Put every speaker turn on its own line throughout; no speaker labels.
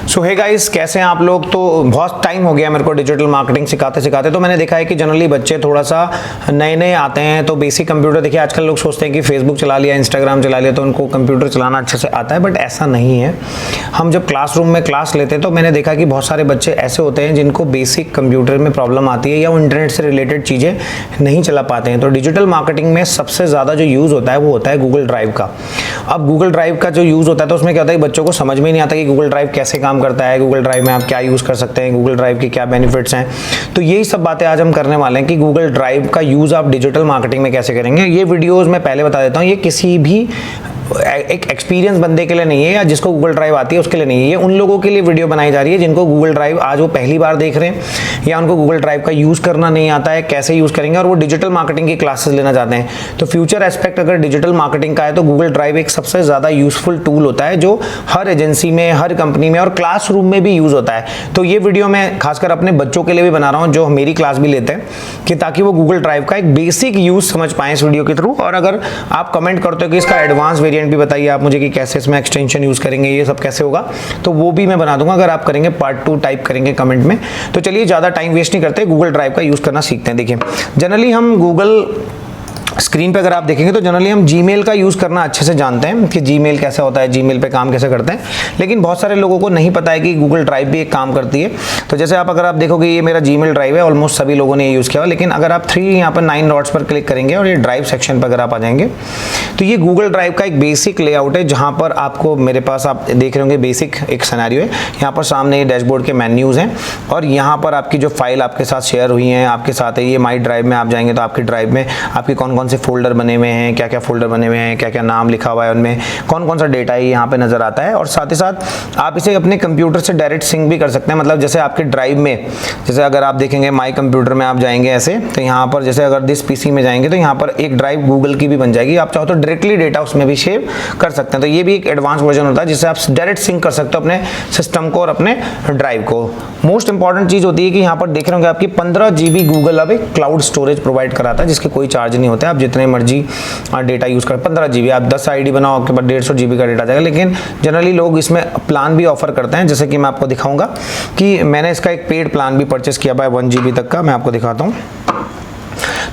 सो hey guys, कैसे हैं आप लोग। तो बहुत टाइम हो गया मेरे को डिजिटल मार्केटिंग सिखाते सिखाते। तो मैंने देखा है कि जनरली बच्चे थोड़ा सा नए नए आते हैं तो बेसिक कंप्यूटर, देखिए आजकल लोग सोचते हैं कि फेसबुक चला लिया, इंस्टाग्राम चला लिया तो उनको कंप्यूटर चलाना अच्छे से आता है, बट ऐसा नहीं है। हम जब क्लासरूम में क्लास लेते हैं तो मैंने देखा कि बहुत सारे बच्चे ऐसे होते हैं जिनको बेसिक कंप्यूटर में प्रॉब्लम आती है या वो इंटरनेट से रिलेटेड चीज़ें नहीं चला पाते हैं। तो डिजिटल मार्केटिंग में सबसे ज़्यादा जो यूज़ होता है वो होता है गूगल ड्राइव का। अब गूगल ड्राइव का जो यूज़ होता है तो उसमें क्या होता है कि बच्चों को समझ में नहीं आता कि गूगल ड्राइव कैसे काम करता है, गूगल ड्राइव में आप क्या यूज़ कर सकते हैं, गूगल ड्राइव के क्या बेनिफिट्स हैं। तो यही सब बातें आज हम करने वाले हैं कि गूगल ड्राइव का यूज़ आप डिजिटल मार्केटिंग में कैसे करेंगे। ये वीडियोज़ मैं पहले बता देता हूँ, ये किसी भी एक एक्सपीरियंस बंदे के लिए नहीं है या जिसको गूगल ड्राइव आती है उसके लिए नहीं है। ये उन लोगों के लिए वीडियो बनाई जा रही है जिनको गूगल ड्राइव आज वो पहली बार देख रहे हैं या उनको गूगल ड्राइव का यूज़ करना नहीं आता है, कैसे यूज़ करेंगे, और वो डिजिटल मार्केटिंग की क्लासेस लेना चाहते हैं। तो फ्यूचर एस्पेक्ट अगर डिजिटल मार्केटिंग का है तो गूगल ड्राइव एक सबसे ज़्यादा यूजफुल टूल होता है जो हर एजेंसी में, हर कंपनी में और क्लासरूम में भी यूज़ होता है। तो ये वीडियो मैं खासकर अपने बच्चों के लिए भी बना रहा हूँ जो मेरी क्लास भी लेते हैं, कि ताकि वो गूगल ड्राइव का एक बेसिक यूज़ समझ पाएँ इस वीडियो के थ्रू। और अगर आप कमेंट करते हो कि इसका एडवांस वेरिएंट भी बताइए आप मुझे कि कैसे इसमें एक्सटेंशन यूज करेंगे, ये सब कैसे होगा, तो वो भी मैं बना दूंगा अगर आप करेंगे। पार्ट 2 टाइप करेंगे कमेंट में। तो चलिए ज़्यादा टाइम वेस्ट नहीं करते, गूगल ड्राइव का यूज़ करना सीखते हैं। देखिए जनरली हम गूगल स्क्रीन पे अगर आप देखेंगे तो जनरली हम जीमेल का यूज़ करना अच्छे से जानते हैं कि जीमेल कैसा होता है, जीमेल पे काम कैसे करते हैं। लेकिन बहुत सारे लोगों को नहीं पता है कि गूगल ड्राइव भी एक काम करती है। तो जैसे अगर आप देखोगे ये मेरा जीमेल ड्राइव है, ऑलमोस्ट सभी लोगों ने यूज़ किया हुआ। लेकिन अगर आप 3 यहाँ पर 9 डॉट्स पर क्लिक करेंगे और ये ड्राइव सेक्शन पर अगर आप आ जाएंगे तो ये गूगल ड्राइव का एक बेसिक लेआउट है, जहाँ पर आपको मेरे पास आप देख रहे होंगे बेसिक एक सिनेरियो है। यहाँ पर सामने डैशबोर्ड के मेन्यूज़ हैं और यहाँ पर आपकी जो फाइल आपके साथ शेयर हुई हैं आपके साथ है। ये माई ड्राइव में आप जाएंगे तो आपके ड्राइव में आपके कौन कौन से फोल्डर बने हुए हैं, क्या क्या फोल्डर बने हुए हैं, क्या क्या नाम लिखा हुआ है, उनमें कौन कौन सा डेटा है, यहाँ पे नजर आता है। और साथ ही साथ आप इसे अपने कंप्यूटर से डायरेक्ट सिंक भी कर सकते हैं। मतलब जैसे आपके ड्राइव में, जैसे अगर आप देखेंगे माई कंप्यूटर में आप जाएंगे ऐसे, तो यहाँ पर जैसे अगर दिस पीसी में जाएंगे तो यहाँ पर एक ड्राइव गूगल की भी बन जाएगी। आप चाहो तो डायरेक्टली डेटा उसमें भी सेव कर सकते हैं। तो ये भी एक एडवांस वर्जन होता है जिससे आप डायरेक्ट सिंक कर सकते हो अपने सिस्टम को और अपने ड्राइव को। मोस्ट इंपॉर्टेंट चीज होती है कि यहाँ पर देख रहे होंगे आपकी 15 GB गूगल अब एक क्लाउड स्टोरेज प्रोवाइड कराता है जिसके कोई चार्ज नहीं होता है। आप जितने मर्जी डेटा यूज कर, 15 GB, आप 10 ID बनाओ आपके पास 150 GB का डेटा जाएगा। लेकिन जनरली लोग इसमें प्लान भी ऑफर करते हैं, जैसे कि मैं आपको दिखाऊंगा कि मैंने इसका एक पेड प्लान भी परचेस किया है 1 GB तक का, मैं आपको दिखाता हूँ।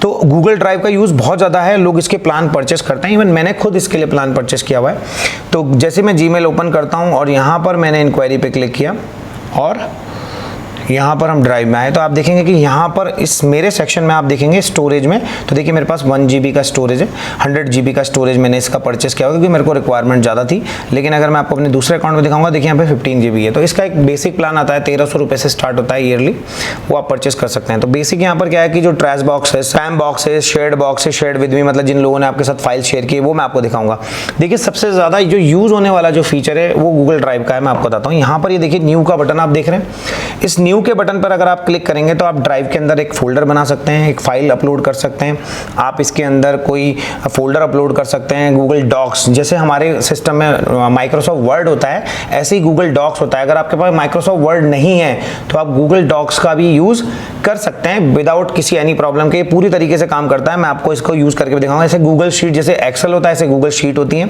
तो गूगल ड्राइव का यूज़ बहुत ज़्यादा है, लोग इसके प्लान परचेस करते हैं। इवन मैंने खुद इसके लिए प्लान परचेस किया हुआ है। तो जैसे मैं जीमेल ओपन करता हूँ और यहाँ पर मैंने इंक्वायरी पे क्लिक किया और यहाँ पर हम ड्राइव में आए तो आप देखेंगे कि यहाँ पर इस मेरे सेक्शन में आप देखेंगे स्टोरेज में, तो देखिए मेरे पास 1 GB का स्टोरेज है। 100 GB का स्टोरेज मैंने इसका परचेस किया हुआ क्योंकि मेरे को रिक्वायरमेंट ज़्यादा थी। लेकिन अगर मैं आपको अपने दूसरे अकाउंट में दिखाऊंगा, देखिए यहाँ पे 15 GB है। तो इसका एक बेसिक प्लान आता है, 1300 रुपये से स्टार्ट होता है ईयरली, वो आप परचेस कर सकते हैं। तो बेसिक यहाँ पर क्या है कि जो ट्रैश बॉक्स है, स्पैम बॉक्स है, शेयर्ड विद मी, मतलब जिन लोगों ने आपके साथ फाइल शेयर की वो मैं आपको दिखाऊंगा। देखिए सबसे ज़्यादा जो यूज़ होने वाला जो फीचर है वो गूगल ड्राइव का है, मैं आपको बताता हूँ। यहाँ पर ये देखिए न्यू का बटन आप देख रहे हैं। इस न्यू के बटन पर अगर आप क्लिक करेंगे तो आप ड्राइव के अंदर एक फोल्डर बना सकते हैं, एक फाइल अपलोड कर सकते हैं। आप इसके अंदर कोई फोल्डर अपलोड कर सकते हैं। गूगल डॉक्स, जैसे हमारे सिस्टम में माइक्रोसॉफ्ट वर्ड होता है ऐसे ही गूगल डॉक्स होता है। अगर आपके पास माइक्रोसॉफ्ट वर्ड नहीं है तो आप गूगल डॉक्स का भी यूज़ कर सकते हैं विदाउट किसी एनी प्रॉब्लम के। पूरी तरीके से काम करता है, मैं आपको इसको यूज़ करके भी दिखाऊंगा। जैसे गूगल शीट, जैसे एक्सेल होता है ऐसे गूगल शीट होती है।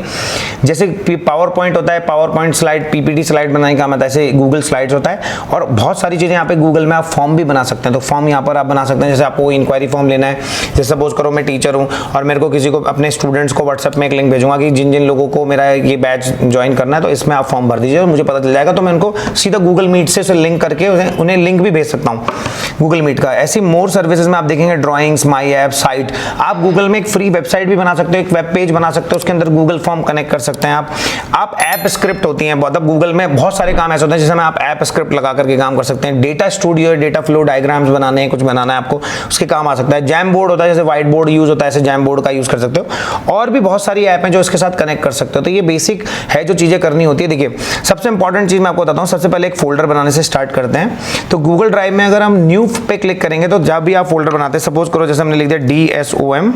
जैसे पावर पॉइंट होता है, power point slide, PPT slide बनाने का मतलब ऐसे गूगल स्लाइड्स होता है। और बहुत सारी चीज़ें यहाँ पे गूगल में आप फॉर्म भी बना सकते हैं। तो फॉर्म यहाँ पर आप बना सकते हैं। जैसे आपको इंक्वायरी फॉर्म लेना है, जैसे सपोज करो मैं टीचर हूँ और मेरे को किसी को अपने स्टूडेंट्स को व्हाट्सएप में एक लिंक भेजूंगा कि जिन जिन लोगों को मेरा ये बैच ज्वाइन करना है तो इसमें आप फॉर्म भर दीजिए और मुझे पता चल जाएगा। तो मैं उनको सीधा गूगल मीट से उसे लिंक करके उन्हें लिंक भी भेज सकता हूँ गूगल मीट का। ऐसी मोर सर्विसेज में आप देखेंगे ड्राइंग्स, माई ऐप, साइट। आप गूगल में एक फ्री वेबसाइट भी बना सकते हो, एक वेब पेज बना सकते हो, उसके अंदर गूगल फॉर्म कनेक्ट कर सकते हैं आप ऐप स्क्रिप्ट होती हैं बहुत। अब गूगल में बहुत सारे काम ऐसे होते हैं जिसमें आप ऐप स्क्रिप्ट लगा करके काम कर सकते हैं। Data studio, data flow diagrams बनाने हैं, कुछ बनाना है आपको, उसके काम आ सकता है। जैम बोर्ड होता है, जैसे व्हाइट बोर्ड यूज होता है ऐसे जैम बोर्ड का यूज कर सकते हो। और भी बहुत सारी ऐप हैं जो इसके साथ कनेक्ट कर सकते हो। तो ये बेसिक है जो चीजें करनी होती है। देखिए सबसे इंपॉर्टेंट चीज मैं आपको बताता हूँ। सबसे पहले एक फोल्डर बनाने से स्टार्ट करते हैं। तो गूगल ड्राइव में अगर हम न्यू पे क्लिक करेंगे तो जब भी आप फोल्डर बनाते हैं, सपोज करो जैसे हमने लिख दिया DSOM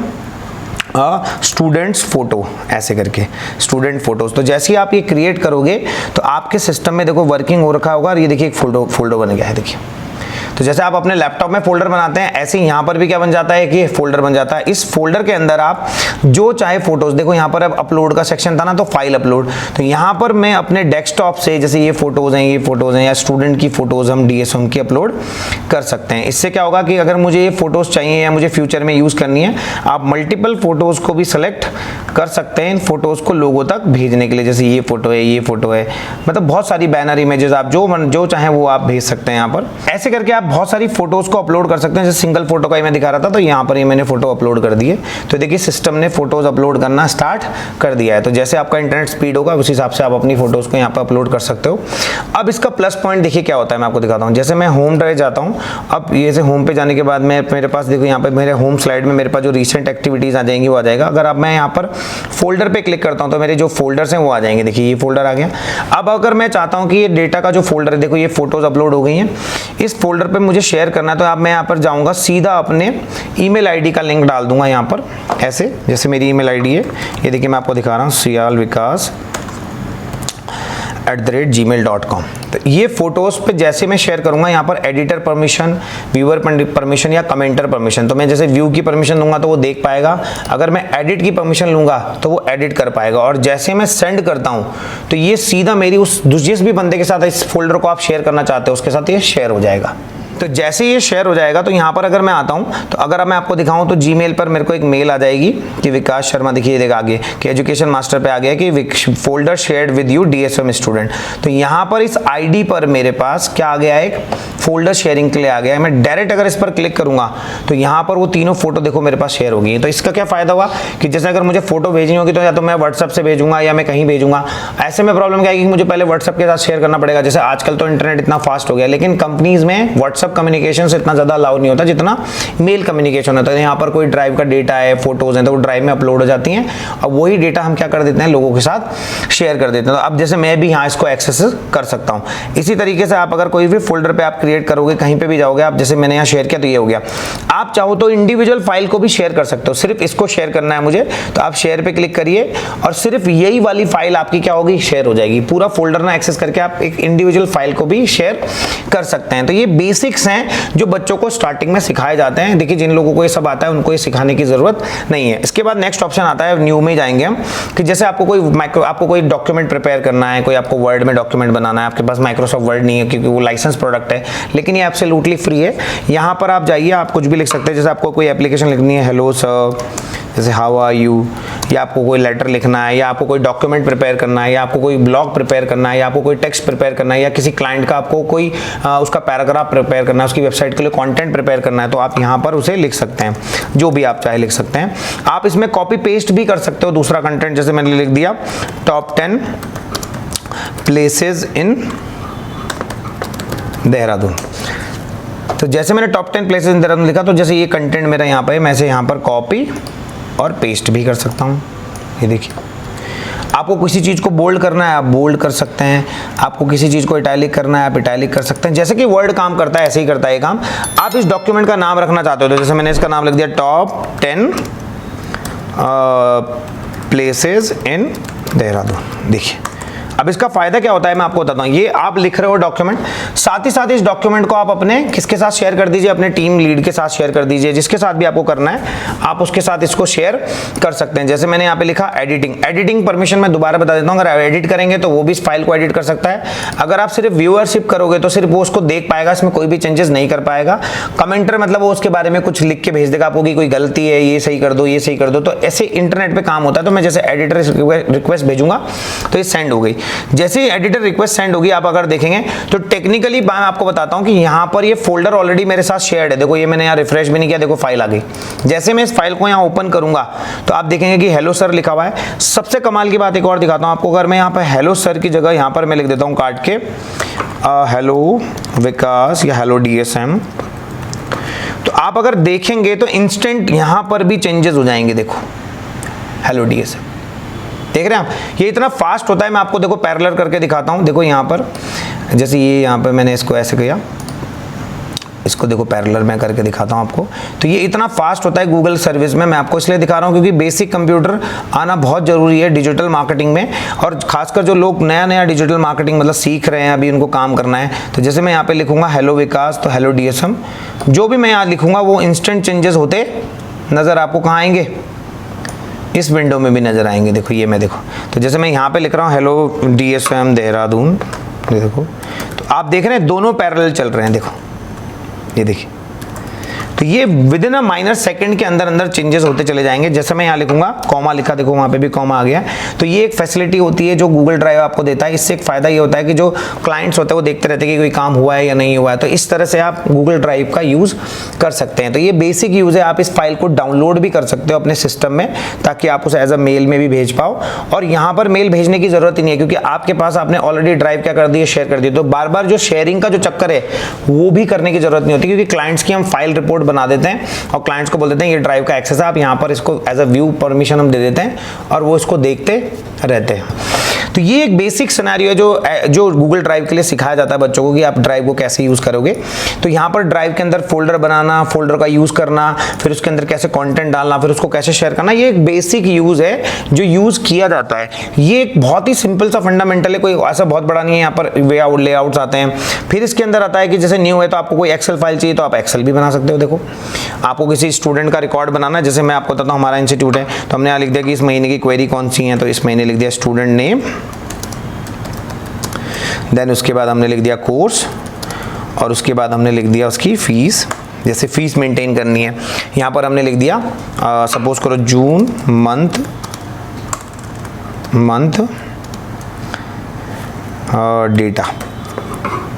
स्टूडेंट्स फोटो, ऐसे करके स्टूडेंट फोटोज। तो जैसे ही आप ये क्रिएट करोगे तो आपके सिस्टम में देखो वर्किंग हो रखा होगा और ये देखिए एक फोल्डर बन गया है। देखिए तो जैसे आप अपने लैपटॉप में फोल्डर बनाते हैं, ऐसे ही यहाँ पर भी क्या बन जाता है कि फोल्डर बन जाता है। इस फोल्डर के अंदर आप जो चाहे फोटोज, देखो यहाँ पर अब अपलोड का सेक्शन था ना, तो फाइल अपलोड, तो यहाँ पर मैं अपने डेस्कटॉप से जैसे ये फोटोज हैं या स्टूडेंट की फोटोज हम DSM की अपलोड कर सकते हैं। इससे क्या होगा कि अगर मुझे ये फोटोज चाहिए या मुझे फ्यूचर में यूज करनी है, आप मल्टीपल फोटोज को भी सेलेक्ट कर सकते हैं इन फोटोज को लोगों तक भेजने के लिए। जैसे ये फोटो है, ये फोटो है, मतलब बहुत सारी बैनर इमेजेस आप जो चाहें वो आप भेज सकते हैं यहाँ पर। ऐसे करके आप बहुत सारी फोटोज को अपलोड कर सकते हैं। जैसे सिंगल फोटो का ही मैं दिखा रहा था, तो यहाँ पर ये मैंने फोटो अपलोड कर दिए, तो देखिए सिस्टम ने फोटोज अपलोड करना स्टार्ट कर दिया है। तो जैसे आपका इंटरनेट स्पीड होगा उस हिसाब से आप अपनी फोटोज को यहाँ पर अपलोड कर सकते हो। अब इसका प्लस पॉइंट देखिए क्या होता है, मैं आपको दिखाता हूँ। जैसे मैं होम ड्राइव जाता हूँ, अब ये से होम पे जाने के बाद मेरे पास देखो यहाँ पे मेरे होम स्लाइड में मेरे पास जो रिसेंट एक्टिविटीज आ जाएंगी वो आ जाएगा। अगर अब मैं यहाँ पर फोल्डर पे क्लिक करता हूँ तो मेरे जो फोल्डर्स हैं वो आ जाएंगे। देखिए ये फोल्डर आ गया। अब अगर मैं चाहता हूँ कि ये डेटा का जो फोल्डर है, देखो ये फोटोज अपलोड हो गई हैं, इस फोल्डर पे मुझे शेयर करना है, तो अब मैं यहाँ पर जाऊँगा, सीधा अपने ईमेल आईडी का लिंक डाल दूंगा यहाँ पर। ऐसे जैसे मेरी ईमेल आईडी है, ये देखिए मैं आपको दिखा रहा हूँ, sialvikas@gmail.com। तो ये फोटोज पे जैसे मैं शेयर करूंगा, यहाँ पर एडिटर परमिशन, व्यूअर परमिशन या कमेंटर परमिशन, तो मैं जैसे व्यू की परमिशन दूंगा तो वो देख पाएगा, अगर मैं एडिट की परमिशन लूंगा तो वो एडिट कर पाएगा, और जैसे मैं सेंड करता हूं तो ये सीधा मेरी उस जिस भी बंदे के साथ इस फोल्डर को आप शेयर करना चाहते हो उसके साथ ये शेयर हो जाएगा। तो जैसे ये शेयर हो जाएगा तो यहाँ पर अगर मैं आता हूँ, तो अगर मैं आपको दिखाऊं तो जीमेल पर मेरे को एक मेल आ जाएगी कि विकास शर्मा, देखिए देखा आगे कि एजुकेशन मास्टर पे आ गया कि folder shared with you DSM student. तो यहाँ पर इस आईडी पर मेरे पास क्या आ गया है, एक फोल्डर शेयरिंग के लिए आ गया है। मैं डायरेक्ट अगर इस पर क्लिक करूंगा तो यहाँ पर वो तीनों फोटो देखो मेरे पास शेयर हो गई है। तो इसका क्या फायदा हुआ कि जैसे अगर मुझे फोटो भेजनी होगी तो या तो मैं व्हाट्सएप से भेजूंगा या मैं कहीं भेजूंगा। ऐसे में प्रॉब्लम क्या आएगी कि मुझे पहले व्हाट्सएप के साथ शेयर करना पड़ेगा। जैसे आजकल तो इंटरनेट इतना फास्ट हो गया, लेकिन कंपनीज में व्हाट्सएप कम्युनिकेशन इतना ज्यादा अलाउ नहीं होता जितना मेल कम्युनिकेशन होता है। यहाँ पर कोई ड्राइव का डेटा है, फोटोज हैं, तो वो ड्राइव में अपलोड हो जाती हैं, अब वही डेटा हम क्या कर देते हैं, लोगों के साथ शेयर कर देते हैं। तो अब जैसे मैं भी यहाँ इसको एक्सेस कर सकता हूँ। इसी तरीके से आप अगर कोई भी फोल्डर पे आप क्रिएट करोगे, कहीं पे भी जाओगे आप, जैसे मैंने यहाँ शेयर किया तो ये हो गया। आप चाहो तो इंडिविजुअल फाइल को भी शेयर कर सकते हो, सिर्फ इसको शेयर करना है मुझे, तो आप शेयर पे क्लिक करिए और सिर्फ यही वाली फाइल आपकी क्या होगी, शेयर हो जाएगी। पूरा फोल्डर ना एक्सेस करके आप एक इंडिविजुअल फाइल को भी शेयर कर सकते हैं। तो ये बेसिक्स हैं जो बच्चों को स्टार्टिंग में सिखाए जाते हैं। देखिए जिन लोगों को ये सब आता है उनको ये सिखाने की जरूरत नहीं है। इसके बाद नेक्स्ट ऑप्शन आता है, न्यू में जाएंगे हम, कि जैसे आपको कोई डॉक्यूमेंट प्रिपेयर करना है, कोई आपको वर्ड में डॉक्यूमेंट बनाना है, आपके पास माइक्रोसॉफ्ट वर्ड नहीं है क्योंकि वो लाइसेंस प्रोडक्ट है, लेकिन ये एब्सोल्युटली फ्री है। यहाँ पर आप जाइए, आप कुछ भी लिख सकते हैं। जैसे आपको कोई एप्लीकेशन लिखनी है, हेलो सर, जैसे हाउ आर यू, या आपको कोई लेटर लिखना है, या आपको कोई डॉक्यूमेंट प्रिपेयर करना है, या आपको कोई ब्लॉग प्रिपेयर करना है, या आपको कोई टेक्स्ट प्रिपेयर करना है, या किसी क्लाइंट का आपको कोई उसका पैराग्राफ प्रिपेयर करना है, उसकी वेबसाइट के लिए कंटेंट प्रिपेयर करना है, तो आप यहाँ पर उसे लिख सकते हैं, जो भी आप चाहे लिख सकते हैं। आप इसमें कॉपी पेस्ट भी कर सकते हो दूसरा कंटेंट, जैसे मैंने लिख दिया टॉप 10 प्लेसेस इन देहरादून। तो जैसे मैंने टॉप 10 प्लेसेस इन देहरादून लिखा, तो जैसे ये कंटेंट मेरा यहाँ पे, मैं इसे यहाँ पर कॉपी और पेस्ट भी कर सकता हूँ। ये देखिए, आपको किसी चीज़ को बोल्ड करना है आप बोल्ड कर सकते हैं, आपको किसी चीज़ को इटैलिक करना है आप इटैलिक कर सकते हैं। जैसे कि वर्ड काम करता है ऐसे ही करता है ये काम। आप इस डॉक्यूमेंट का नाम रखना चाहते हो, तो जैसे मैंने इसका नाम लिख दिया टॉप 10 प्लेसेस इन देहरादून। देखिए अब इसका फायदा क्या होता है मैं आपको बताता हूँ। ये आप लिख रहे हो डॉक्यूमेंट, साथ ही साथ इस डॉक्यूमेंट को आप अपने किसके साथ शेयर कर दीजिए, अपने टीम लीड के साथ शेयर कर दीजिए, जिसके साथ भी आपको करना है आप उसके साथ इसको शेयर कर सकते हैं। जैसे मैंने यहाँ पे लिखा एडिटिंग परमिशन मैं दोबारा बता देता हूँ। अगर एडिट करेंगे तो वो भी इस फाइल को एडिट कर सकता है। अगर आप सिर्फ व्यूअरशिप करोगे तो सिर्फ वो उसको देख पाएगा, इसमें कोई भी चेंजेस नहीं कर पाएगा। कमेंटर मतलब वो उसके बारे में कुछ लिख के भेज देगा आपको कि कोई गलती है, ये सही कर दो, ये सही कर दो। तो ऐसे इंटरनेट पे काम होता है। तो मैं जैसे एडिटर रिक्वेस्ट भेजूंगा तो ये सेंड हो गई। जैसे ही एडिटर रिक्वेस्ट सेंड होगी, आप अगर देखेंगे तो टेक्निकली मैं आपको बताता हूं कि यहां पर ये फोल्डर ऑलरेडी मेरे साथ शेयर्ड है। देखो ये मैंने यहां रिफ्रेश भी नहीं किया, देखो फाइल आ गई। जैसे मैं इस फाइल को यहां ओपन करूंगा तो आप देखेंगे कि हेलो सर लिखा हुआ है। सबसे कमाल की बात एक और दिखाता हूं आपको। अगर मैं यहां पर हेलो सर की जगह यहां पर मैं लिख देता हूं काट के हेलो विकास या हेलो DSM, तो आप अगर देखेंगे तो इंस्टेंट यहां पर भी चेंजेस हो जाएंगे। देखो हेलो DSM, देख रहे हैं आप, ये इतना फास्ट होता है। मैं आपको देखो पैरेलल करके दिखाता हूं। देखो यहां पर जैसे ये यहां पर मैंने इसको ऐसे किया, इसको देखो पैरेलल में करके दिखाता हूँ आपको। तो ये इतना फास्ट होता है गूगल सर्विस में, मैं आपको इसलिए दिखा रहा हूँ क्योंकि बेसिक कंप्यूटर आना बहुत ज़रूरी है डिजिटल मार्केटिंग में, और खासकर जो लोग नया डिजिटल मार्केटिंग मतलब सीख रहे हैं, अभी उनको काम करना है। तो जैसे मैं यहाँ पे लिखूंगा हेलो विकास, तो हेलो DSM, जो भी मैं यहाँ लिखूंगा वो इंस्टेंट चेंजेस होते नज़र आपको कहाँ आएंगे, इस विंडो में भी नज़र आएंगे। देखो ये मैं देखो, तो जैसे मैं यहाँ पे लिख रहा हूँ हेलो DSM देहरादून, देखो तो आप देख रहे हैं दोनों पैरेलल चल रहे हैं। देखो ये देखिए, तो ये with in a minor second के अंदर अंदर चेंजेस होते चले जाएंगे। जैसे मैं यहाँ लिखूंगा कॉमा लिखा, देखो वहाँ पे भी कॉमा आ गया। तो ये एक फैसिलिटी होती है जो गूगल ड्राइव आपको देता है। इससे एक फायदा ये होता है कि जो क्लाइंट्स होते हैं वो देखते रहते हैं कि कोई काम हुआ है या नहीं हुआ है, तो इस तरह से आप गूगल ड्राइव का यूज़ कर सकते हैं। तो ये बेसिक यूज़ है, आप इस फाइल को डाउनलोड भी कर सकते हो अपने सिस्टम में ताकि आप उसे एज अ मेल में भी भेज पाओ। और यहाँ पर मेल भेजने की जरूरत ही नहीं है क्योंकि आपके पास आपने ऑलरेडी ड्राइव क्या कर दी है, शेयर कर दी। तो बार बार जो शेयरिंग का जो चक्कर है वो भी करने की जरूरत नहीं होती क्योंकि क्लाइंट्स की हम फाइल रिपोर्ट बना देते हैं और क्लाइंट्स को बोल देते हैं ये ड्राइव का एक्सेस है, आप यहाँ पर इसको एज अ व्यू परमिशन हम दे देते हैं और वो इसको देखते रहते हैं। तो ये एक बेसिक सिनेरियो है जो गूगल ड्राइव के लिए सिखाया जाता है बच्चों को कि आप ड्राइव को कैसे यूज़ करोगे। तो यहाँ पर ड्राइव के अंदर फोल्डर बनाना, फोल्डर का यूज़ करना, फिर उसके अंदर कैसे कंटेंट डालना, फिर उसको कैसे शेयर करना, ये एक बेसिक यूज़ है जो यूज़ किया जाता है। ये एक बहुत ही सिंपल सा फंडामेंटल है, कोई ऐसा बहुत बड़ा नहीं है। यहाँ पर वे आउट लेआउट्स आते हैं। फिर इसके अंदर आता है कि जैसे न्यू है तो आपको कोई एक्सेल फाइल चाहिए तो आप एक्सेल भी बना सकते हो। देखो आपको किसी स्टूडेंट का रिकॉर्ड बनाना है, जैसे मैं आपको बताता हूँ हमारा इंस्टीट्यूट है, तो हमने यहाँ लिख दिया कि इस महीने की क्वेरी कौन सी है, तो इस महीने लिख दिया स्टूडेंट नेम, देन उसके बाद हमने लिख दिया कोर्स, और उसके बाद हमने लिख दिया उसकी फीस। जैसे फीस मेंटेन करनी है, यहाँ पर हमने लिख दिया सपोज करो जून मंथ डेटा,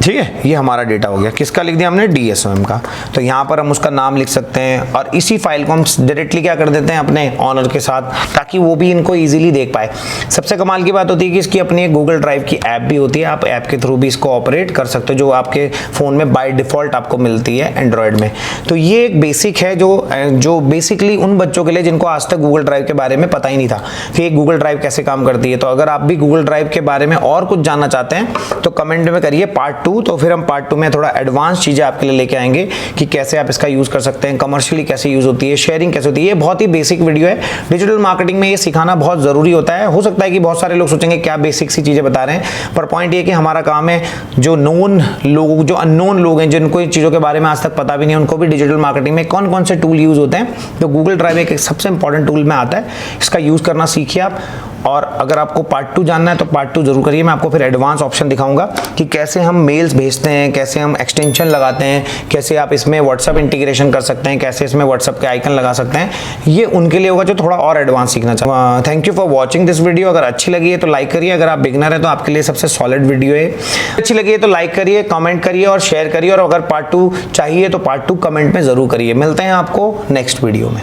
ठीक है। ये हमारा डेटा हो गया, किसका लिख दिया हमने, DSM का। तो यहाँ पर हम उसका नाम लिख सकते हैं और इसी फाइल को हम डायरेक्टली क्या कर देते हैं अपने ऑनर के साथ, ताकि वो भी इनको इजीली देख पाए। सबसे कमाल की बात होती है कि इसकी अपनी एक गूगल ड्राइव की ऐप भी होती है, आप ऐप के थ्रू भी इसको ऑपरेट कर सकते हो जो आपके फ़ोन में बाय डिफ़ॉल्ट आपको मिलती है एंड्रॉयड में। तो ये एक बेसिक है जो बेसिकली उन बच्चों के लिए जिनको आज तक गूगल ड्राइव के बारे में पता ही नहीं था कि एक गूगल ड्राइव कैसे काम करती है। तो अगर आप भी गूगल ड्राइव के बारे में और कुछ जानना चाहते हैं तो कमेंट में करिए पार्ट 2, तो फिर हम पार्ट 2 में थोड़ा एडवांस चीजें आपके लिए लेके आएंगे कि कैसे आप इसका यूज कर सकते हैं, कमर्शियली कैसे यूज होती है, शेयरिंग कैसे होती है। ये बहुत ही बेसिक वीडियो है। डिजिटल मार्केटिंग में ये सिखाना बहुत जरूरी होता है। हो सकता है कि बहुत सारे लोग सोचेंगे क्या बेसिक सी चीजें बता रहे हैं, पर पॉइंट ये कि हमारा काम है जो नोन लोग, जो अननोन लोग हैं, जिनको इन चीजों के बारे में आज तक पता भी नहीं, उनको भी डिजिटल मार्केटिंग में कौन कौन से टूल यूज होते हैं। तो गूगल ड्राइव एक सबसे इंपॉर्टेंट टूल में आता है, इसका यूज करना सीखिए आप। और अगर आपको पार्ट 2 जानना है तो पार्ट 2 जरूर करिए। मैं आपको फिर एडवांस ऑप्शन दिखाऊंगा कि कैसे हम मेल्स भेजते हैं, कैसे हम एक्सटेंशन लगाते हैं, कैसे आप इसमें व्हाट्सएप इंटीग्रेशन कर सकते हैं, कैसे इसमें व्हाट्सएप के आइकन लगा सकते हैं। ये उनके लिए होगा जो थोड़ा और एडवांस सीखना चाहते हैं। Thank you for watching this video. अगर अच्छी लगी है तो लाइक करिए, अगर आप बिगनर है तो आपके लिए सबसे सॉलिड वीडियो है। अच्छी लगी है तो लाइक करिए, कमेंट करिए और शेयर करिए, और अगर पार्ट 2 चाहिए तो पार्ट 2 कमेंट में जरूर करिए। मिलते हैं आपको नेक्स्ट वीडियो में।